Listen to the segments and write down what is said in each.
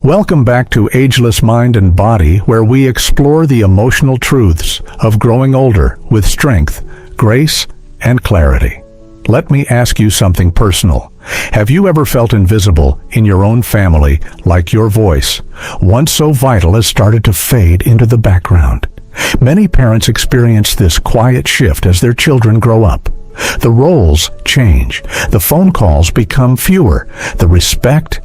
Welcome back to Ageless Mind and Body, where we explore the emotional truths of growing older with strength, grace, and clarity. Let me ask you something personal. Have you ever felt invisible in your own family, like your voice, once so vital, has started to fade into the background? Many parents experience this quiet shift as their children grow up. The roles change. The phone calls become fewer. The respect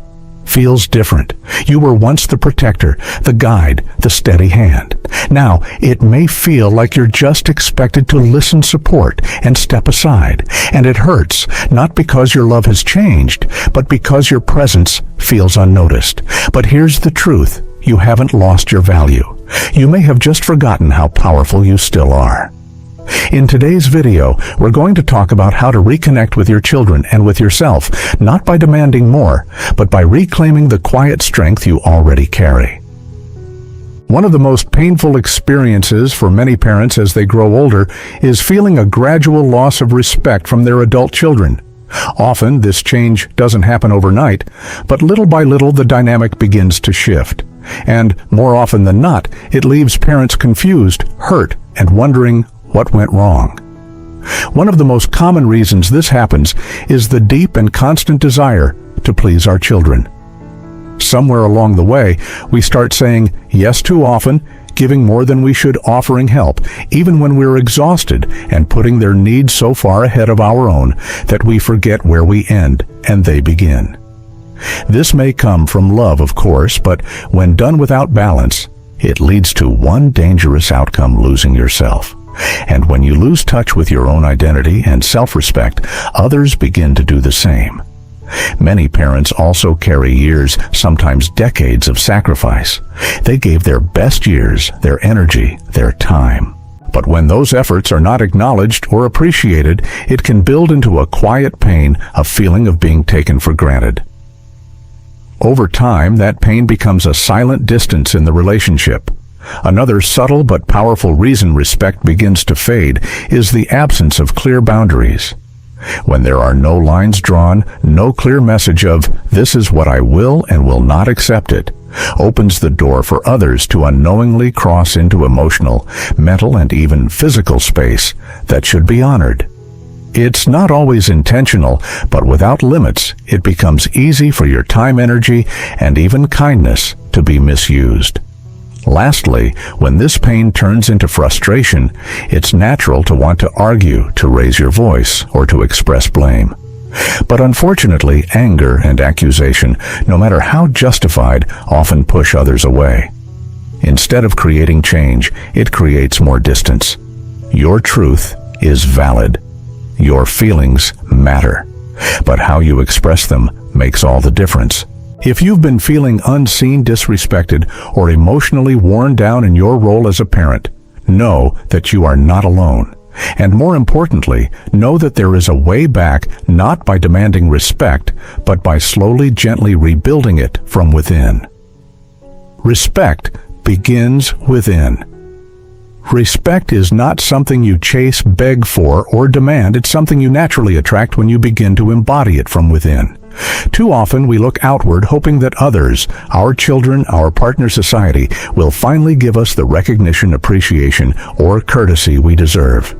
feels different. You were once the protector, the guide, the steady hand. Now, it may feel like you're just expected to listen, support, and step aside. And it hurts, not because your love has changed, but because your presence feels unnoticed. But here's the truth. You haven't lost your value. You may have just forgotten how powerful you still are. In today's video, we're going to talk about how to reconnect with your children and with yourself, not by demanding more, but by reclaiming the quiet strength you already carry. One of the most painful experiences for many parents as they grow older is feeling a gradual loss of respect from their adult children. Often, this change doesn't happen overnight, but little by little the dynamic begins to shift. And more often than not, it leaves parents confused, hurt, and wondering what went wrong. One of the most common reasons this happens is the deep and constant desire to please our children. Somewhere along the way, we start saying yes too often, giving more than we should, offering help, even when we're exhausted, and putting their needs so far ahead of our own that we forget where we end and they begin. This may come from love, of course, but when done without balance, it leads to one dangerous outcome: losing yourself. And when you lose touch with your own identity and self-respect, others begin to do the same. Many parents also carry years, sometimes decades, of sacrifice. They gave their best years, their energy, their time. But when those efforts are not acknowledged or appreciated, it can build into a quiet pain, a feeling of being taken for granted. Over time, that pain becomes a silent distance in the relationship. Another subtle but powerful reason respect begins to fade is the absence of clear boundaries. When there are no lines drawn, no clear message of "this is what I will and will not accept it," opens the door for others to unknowingly cross into emotional, mental, and even physical space that should be honored. It's not always intentional, but without limits, it becomes easy for your time, energy, and even kindness to be misused. Lastly, when this pain turns into frustration, it's natural to want to argue, to raise your voice, or to express blame. But unfortunately, anger and accusation, no matter how justified, often push others away. Instead of creating change, it creates more distance. Your truth is valid. Your feelings matter. But how you express them makes all the difference. If you've been feeling unseen, disrespected, or emotionally worn down in your role as a parent, know that you are not alone. And more importantly, know that there is a way back, not by demanding respect, but by slowly, gently rebuilding it from within. Respect begins within. Respect is not something you chase, beg for, or demand. It's something you naturally attract when you begin to embody it from within. Too often we look outward, hoping that others, our children, our partner society, will finally give us the recognition, appreciation, or courtesy we deserve.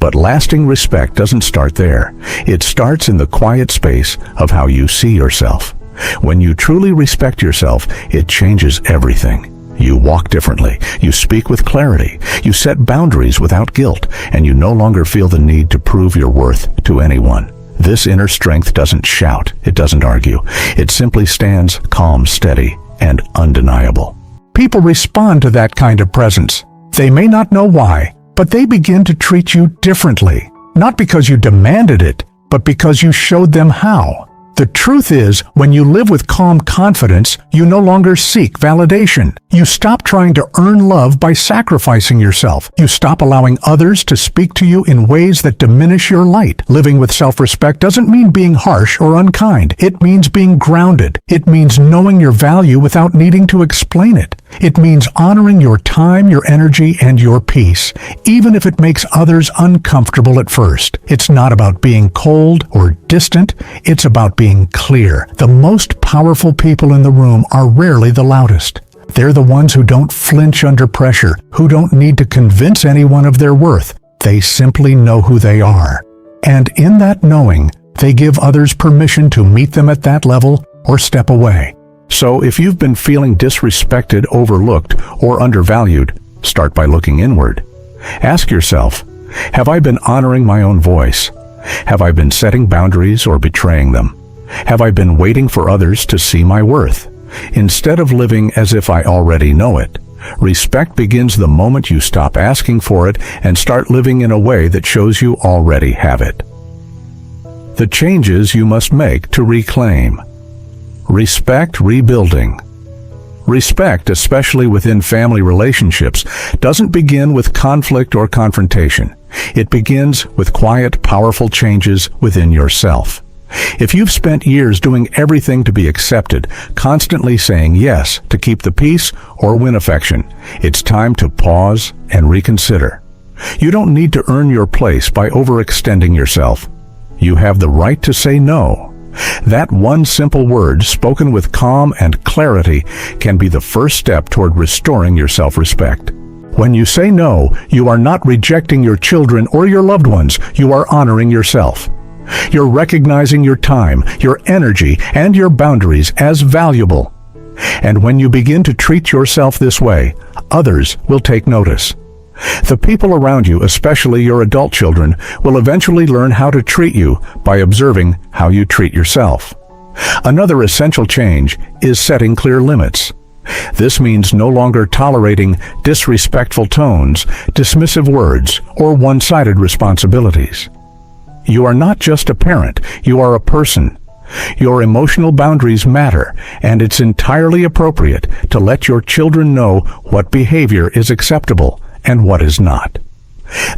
But lasting respect doesn't start there. It starts in the quiet space of how you see yourself. When you truly respect yourself, it changes everything. You walk differently, you speak with clarity, you set boundaries without guilt, and you no longer feel the need to prove your worth to anyone. This inner strength doesn't shout, it doesn't argue. It simply stands calm, steady, and undeniable. People respond to that kind of presence. They may not know why, but they begin to treat you differently. Not because you demanded it, but because you showed them how. The truth is, when you live with calm confidence, you no longer seek validation. You stop trying to earn love by sacrificing yourself. You stop allowing others to speak to you in ways that diminish your light. Living with self-respect doesn't mean being harsh or unkind. It means being grounded. It means knowing your value without needing to explain it. It means honoring your time, your energy, and your peace, even if it makes others uncomfortable at first. It's not about being cold or distant, it's about being clear. The most powerful people in the room are rarely the loudest. They're the ones who don't flinch under pressure, who don't need to convince anyone of their worth. They simply know who they are. And in that knowing, they give others permission to meet them at that level or step away. So if you've been feeling disrespected, overlooked, or undervalued, start by looking inward. Ask yourself, have I been honoring my own voice? Have I been setting boundaries or betraying them? Have I been waiting for others to see my worth? Instead of living as if I already know it, respect begins the moment you stop asking for it and start living in a way that shows you already have it. The changes you must make to reclaim. Respect rebuilding. Respect, especially within family relationships, doesn't begin with conflict or confrontation. It begins with quiet, powerful changes within yourself. If you've spent years doing everything to be accepted, constantly saying yes to keep the peace or win affection, it's time to pause and reconsider. You don't need to earn your place by overextending yourself. You have the right to say no. That one simple word, spoken with calm and clarity, can be the first step toward restoring your self-respect. When you say no, you are not rejecting your children or your loved ones. You are honoring yourself. You're recognizing your time, your energy, and your boundaries as valuable. And when you begin to treat yourself this way, others will take notice. The people around you, especially your adult children, will eventually learn how to treat you by observing how you treat yourself. Another essential change is setting clear limits. This means no longer tolerating disrespectful tones, dismissive words, or one-sided responsibilities. You are not just a parent, you are a person. Your emotional boundaries matter, and it's entirely appropriate to let your children know what behavior is acceptable and what is not.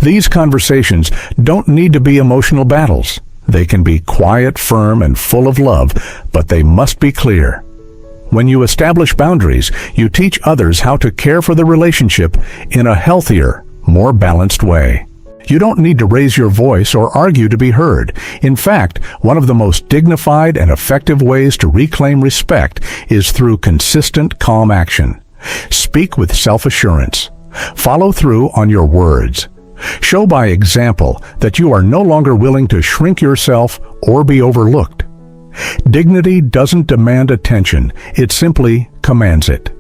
These conversations don't need to be emotional battles. They can be quiet, firm, and full of love, but they must be clear. When you establish boundaries, you teach others how to care for the relationship in a healthier, more balanced way. You don't need to raise your voice or argue to be heard. In fact, one of the most dignified and effective ways to reclaim respect is through consistent, calm action. Speak with self-assurance. Follow through on your words. Show by example that you are no longer willing to shrink yourself or be overlooked. Dignity doesn't demand attention, it simply commands it.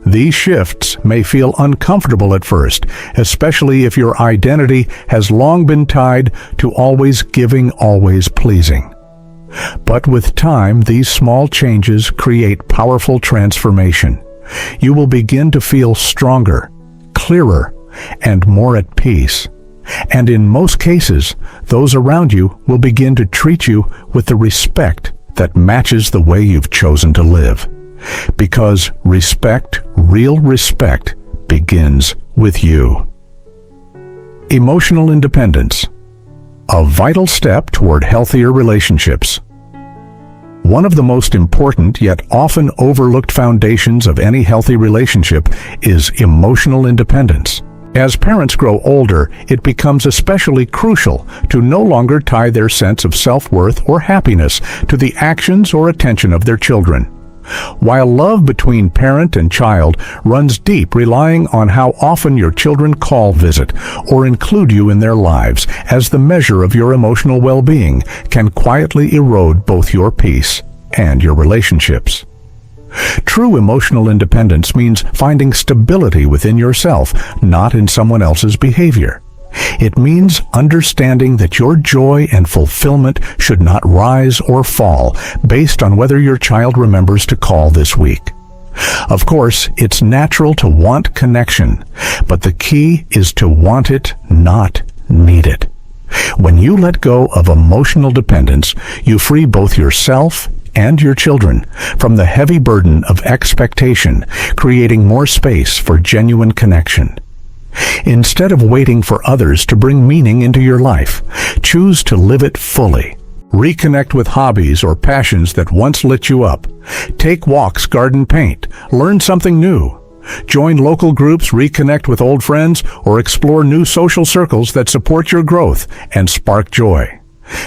These shifts may feel uncomfortable at first, especially if your identity has long been tied to always giving, always pleasing. But with time, these small changes create powerful transformation. You will begin to feel stronger, clearer, and more at peace. And in most cases, those around you will begin to treat you with the respect that matches the way you've chosen to live. Because respect, real respect, begins with you. Emotional independence, a vital step toward healthier relationships. One of the most important yet often overlooked foundations of any healthy relationship is emotional independence. As parents grow older, it becomes especially crucial to no longer tie their sense of self-worth or happiness to the actions or attention of their children. While love between parent and child runs deep, relying on how often your children call, visit, or include you in their lives as the measure of your emotional well-being can quietly erode both your peace and your relationships. True emotional independence means finding stability within yourself, not in someone else's behavior. It means understanding that your joy and fulfillment should not rise or fall based on whether your child remembers to call this week. Of course, it's natural to want connection, but the key is to want it, not need it. When you let go of emotional dependence, you free both yourself and your children from the heavy burden of expectation, creating more space for genuine connection. Instead of waiting for others to bring meaning into your life, choose to live it fully. Reconnect with hobbies or passions that once lit you up. Take walks, garden, paint. Learn something new. Join local groups, reconnect with old friends, or explore new social circles that support your growth and spark joy.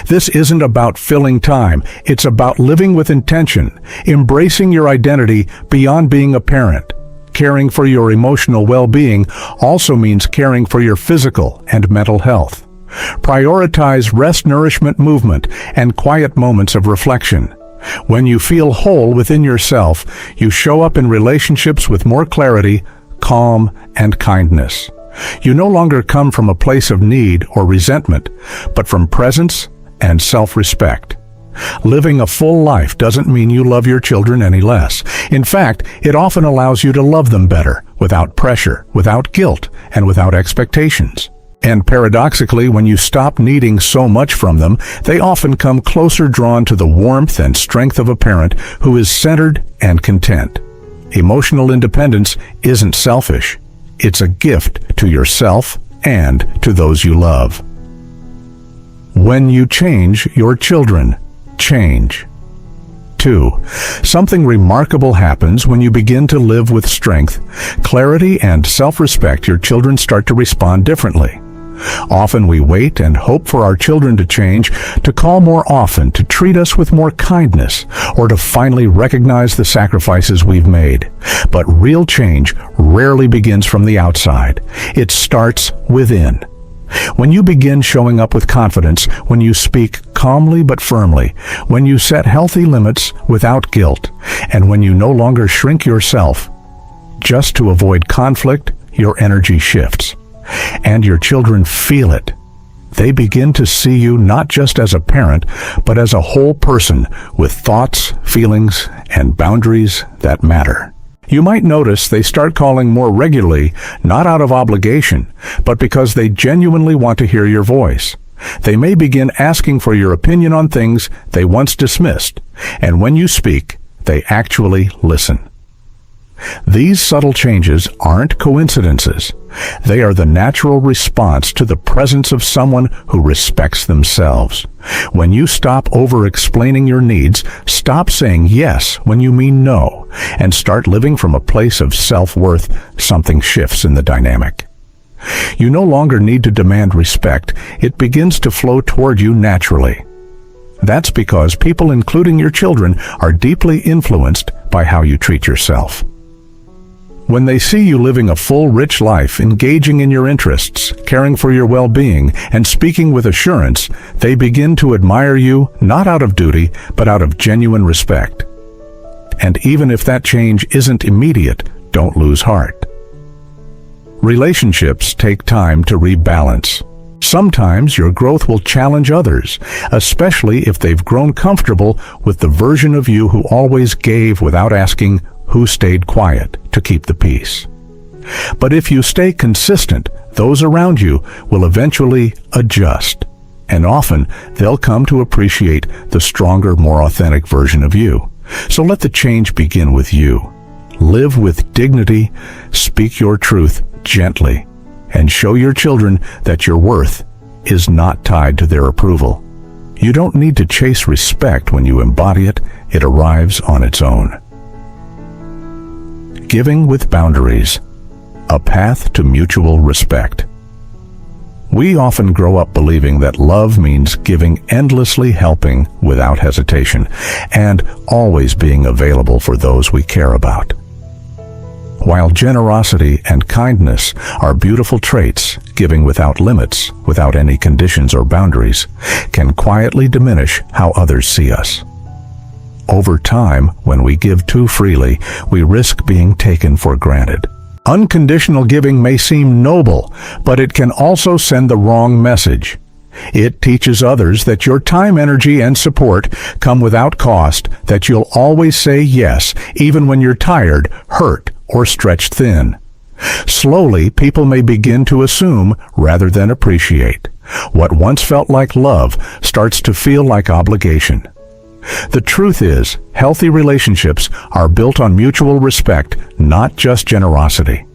This isn't about filling time. It's about living with intention, embracing your identity beyond being a parent. Caring for your emotional well-being also means caring for your physical and mental health. Prioritize rest, nourishment, movement, and quiet moments of reflection. When you feel whole within yourself, you show up in relationships with more clarity, calm, and kindness. You no longer come from a place of need or resentment, but from presence and self-respect. Living a full life doesn't mean you love your children any less. In fact, it often allows you to love them better, without pressure, without guilt, and without expectations. And paradoxically, when you stop needing so much from them, they often come closer, drawn to the warmth and strength of a parent who is centered and content. Emotional independence isn't selfish. It's a gift to yourself and to those you love. When you change, your children change. 2. Something remarkable happens when you begin to live with strength, clarity, and self-respect. Your children start to respond differently. Often we wait and hope for our children to change, to call more often, to treat us with more kindness, or to finally recognize the sacrifices we've made. But real change rarely begins from the outside. It starts within. When you begin showing up with confidence, when you speak calmly but firmly, when you set healthy limits without guilt, and when you no longer shrink yourself just to avoid conflict, your energy shifts. And your children feel it. They begin to see you not just as a parent, but as a whole person with thoughts, feelings, and boundaries that matter. You might notice they start calling more regularly, not out of obligation, but because they genuinely want to hear your voice. They may begin asking for your opinion on things they once dismissed, and when you speak, they actually listen. These subtle changes aren't coincidences. They are the natural response to the presence of someone who respects themselves. When you stop over-explaining your needs, stop saying yes when you mean no, and start living from a place of self-worth, something shifts in the dynamic. You no longer need to demand respect. It begins to flow toward you naturally. That's because people, including your children, are deeply influenced by how you treat yourself. When they see you living a full, rich life, engaging in your interests, caring for your well-being, and speaking with assurance, they begin to admire you, not out of duty, but out of genuine respect. And even if that change isn't immediate, don't lose heart. Relationships take time to rebalance. Sometimes your growth will challenge others, especially if they've grown comfortable with the version of you who always gave without asking, who stayed quiet to keep the peace. But if you stay consistent, those around you will eventually adjust, and often they'll come to appreciate the stronger, more authentic version of you. So let the change begin with you. Live with dignity, speak your truth gently, and show your children that your worth is not tied to their approval. You don't need to chase respect when you embody it. It arrives on its own. Giving with boundaries, a path to mutual respect. We often grow up believing that love means giving endlessly, helping without hesitation, and always being available for those we care about. While generosity and kindness are beautiful traits, giving without limits, without any conditions or boundaries, can quietly diminish how others see us. Over time, when we give too freely, we risk being taken for granted. Unconditional giving may seem noble, but it can also send the wrong message. It teaches others that your time, energy, and support come without cost, that you'll always say yes, even when you're tired, hurt, or stretched thin. Slowly, people may begin to assume rather than appreciate. What once felt like love starts to feel like obligation. The truth is, healthy relationships are built on mutual respect, not just generosity.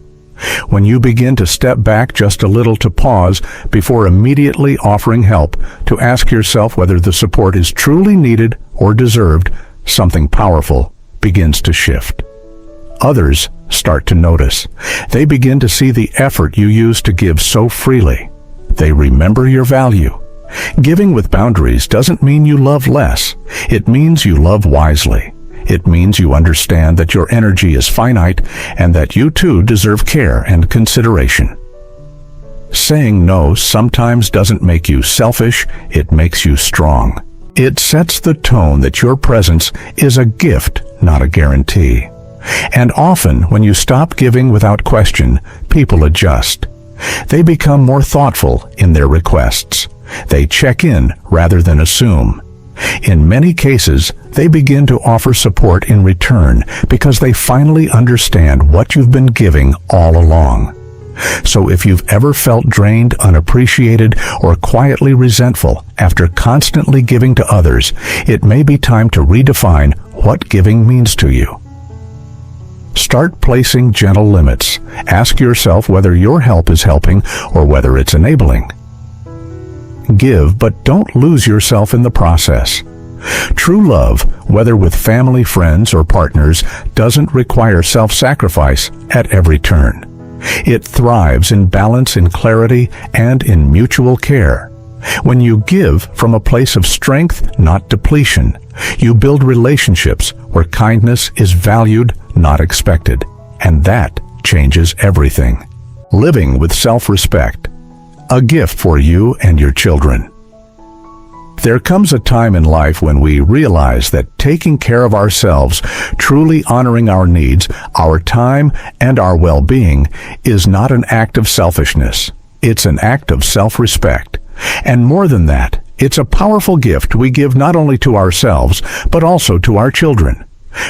When you begin to step back just a little, to pause before immediately offering help, to ask yourself whether the support is truly needed or deserved, something powerful begins to shift. Others start to notice. They begin to see the effort you use to give so freely. They remember your value. Giving with boundaries doesn't mean you love less. It means you love wisely. It means you understand that your energy is finite and that you too deserve care and consideration. Saying no sometimes doesn't make you selfish, it makes you strong. It sets the tone that your presence is a gift, not a guarantee. And often, when you stop giving without question, people adjust. They become more thoughtful in their requests. They check in rather than assume. In many cases, they begin to offer support in return because they finally understand what you've been giving all along. So if you've ever felt drained, unappreciated, or quietly resentful after constantly giving to others, it may be time to redefine what giving means to you. Start placing gentle limits. Ask yourself whether your help is helping or whether it's enabling. Give, but don't lose yourself in the process. True love, whether with family, friends, or partners, doesn't require self-sacrifice at every turn. It thrives in balance, in clarity, and in mutual care. When you give from a place of strength, not depletion, you build relationships where kindness is valued, not expected. And that changes everything. Living with self-respect. A gift for you and your children. There comes a time in life when we realize that taking care of ourselves, truly honoring our needs, our time, and our well-being is not an act of selfishness. It's an act of self-respect. And more than that, it's a powerful gift we give not only to ourselves, but also to our children.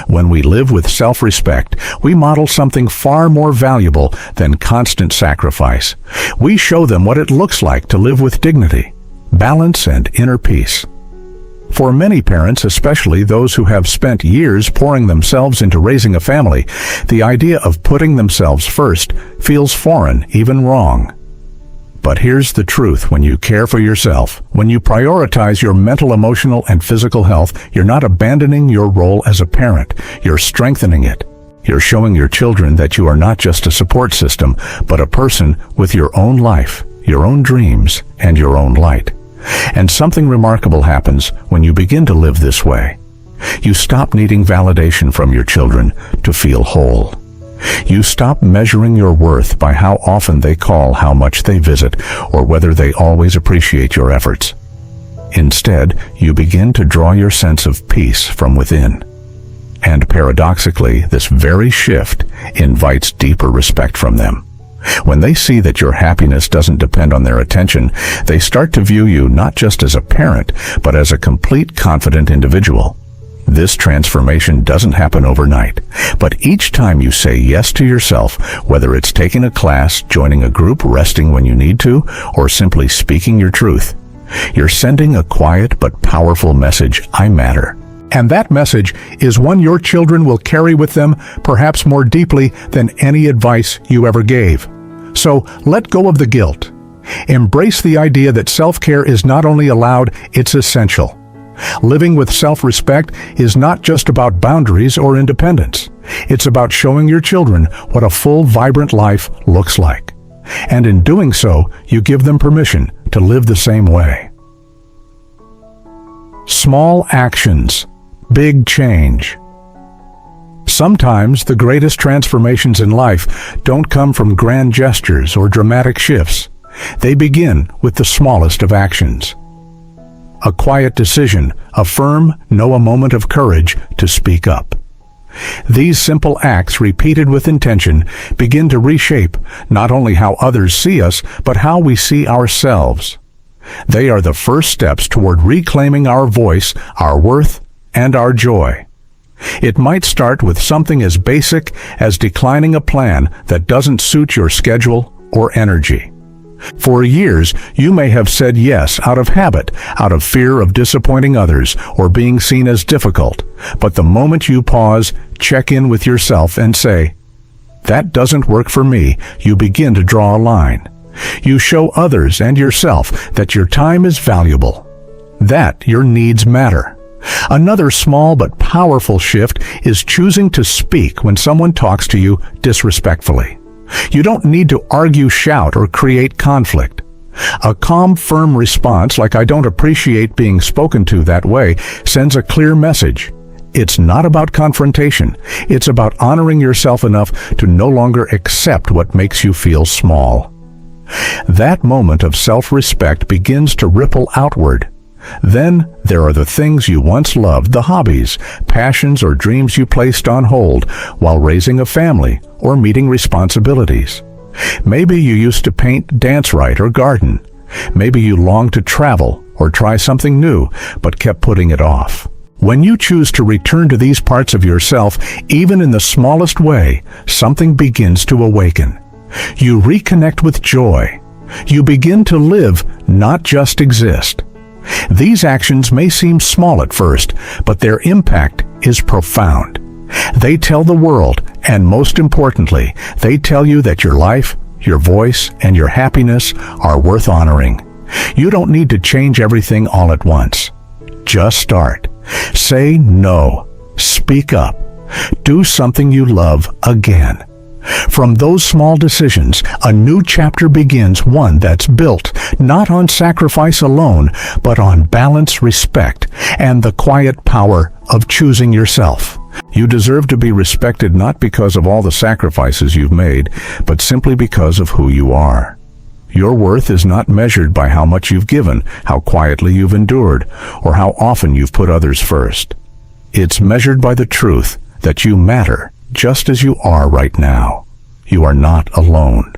When we live with self-respect, we model something far more valuable than constant sacrifice. We show them what it looks like to live with dignity, balance, and inner peace. For many parents, especially those who have spent years pouring themselves into raising a family, the idea of putting themselves first feels foreign, even wrong. But here's the truth: when you care for yourself, when you prioritize your mental, emotional, and physical health, you're not abandoning your role as a parent, you're strengthening it. You're showing your children that you are not just a support system, but a person with your own life, your own dreams, and your own light. And something remarkable happens when you begin to live this way. You stop needing validation from your children to feel whole. You stop measuring your worth by how often they call, how much they visit, or whether they always appreciate your efforts. Instead, you begin to draw your sense of peace from within. And paradoxically, this very shift invites deeper respect from them. When they see that your happiness doesn't depend on their attention, they start to view you not just as a parent, but as a complete, confident individual. This transformation doesn't happen overnight, but each time you say yes to yourself, whether it's taking a class, joining a group, resting when you need to, or simply speaking your truth, you're sending a quiet but powerful message: I matter. And that message is one your children will carry with them, perhaps more deeply than any advice you ever gave. So let go of the guilt. Embrace the idea that self-care is not only allowed, it's essential. Living with self-respect is not just about boundaries or independence. It's about showing your children what a full, vibrant life looks like. And in doing so, you give them permission to live the same way. Small actions, big change. Sometimes the greatest transformations in life don't come from grand gestures or dramatic shifts. They begin with the smallest of actions. A quiet decision, a firm, no, a moment of courage to speak up. These simple acts, repeated with intention, begin to reshape not only how others see us, but how we see ourselves. They are the first steps toward reclaiming our voice, our worth, and our joy. It might start with something as basic as declining a plan that doesn't suit your schedule or energy. For years, you may have said yes out of habit, out of fear of disappointing others or being seen as difficult. But the moment you pause, check in with yourself and say, "That doesn't work for me," you begin to draw a line. You show others and yourself that your time is valuable, that your needs matter, Another small but powerful shift is choosing to speak when someone talks to you disrespectfully. You don't need to argue, shout, or create conflict. A calm, firm response like "I don't appreciate being spoken to that way" sends a clear message. It's not about confrontation. It's about honoring yourself enough to no longer accept what makes you feel small. That moment of self-respect begins to ripple outward. Then there are the things you once loved, the hobbies, passions, or dreams you placed on hold while raising a family or meeting responsibilities. Maybe you used to paint, dance, write, or garden. Maybe you longed to travel or try something new, but kept putting it off. When you choose to return to these parts of yourself, even in the smallest way, something begins to awaken. You reconnect with joy. You begin to live, not just exist. These actions may seem small at first, but their impact is profound. They tell the world, and most importantly, they tell you that your life, your voice, and your happiness are worth honoring. You don't need to change everything all at once. Just start. Say no. Speak up. Do something you love again. From those small decisions, a new chapter begins, one that's built not on sacrifice alone, but on balance, respect, and the quiet power of choosing yourself. You deserve to be respected not because of all the sacrifices you've made, but simply because of who you are. Your worth is not measured by how much you've given, how quietly you've endured, or how often you've put others first. It's measured by the truth that you matter just as you are right now. You are not alone.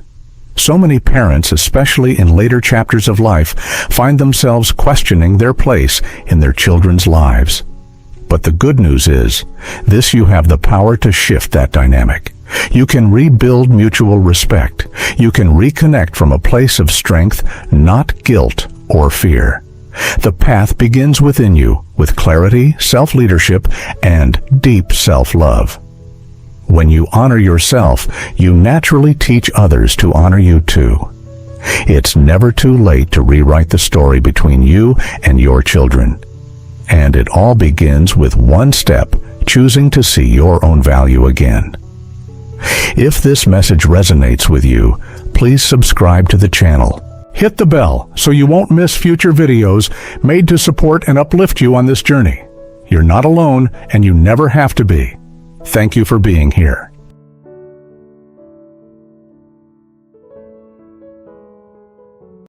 So many parents, especially in later chapters of life, find themselves questioning their place in their children's lives. But the good news is, you have the power to shift that dynamic. You can rebuild mutual respect. You can reconnect from a place of strength, not guilt or fear. The path begins within you with clarity, self-leadership, and deep self-love. When you honor yourself, you naturally teach others to honor you too. It's never too late to rewrite the story between you and your children. And it all begins with one step, choosing to see your own value again. If this message resonates with you, please subscribe to the channel. Hit the bell so you won't miss future videos made to support and uplift you on this journey. You're not alone, and you never have to be. Thank you for being here.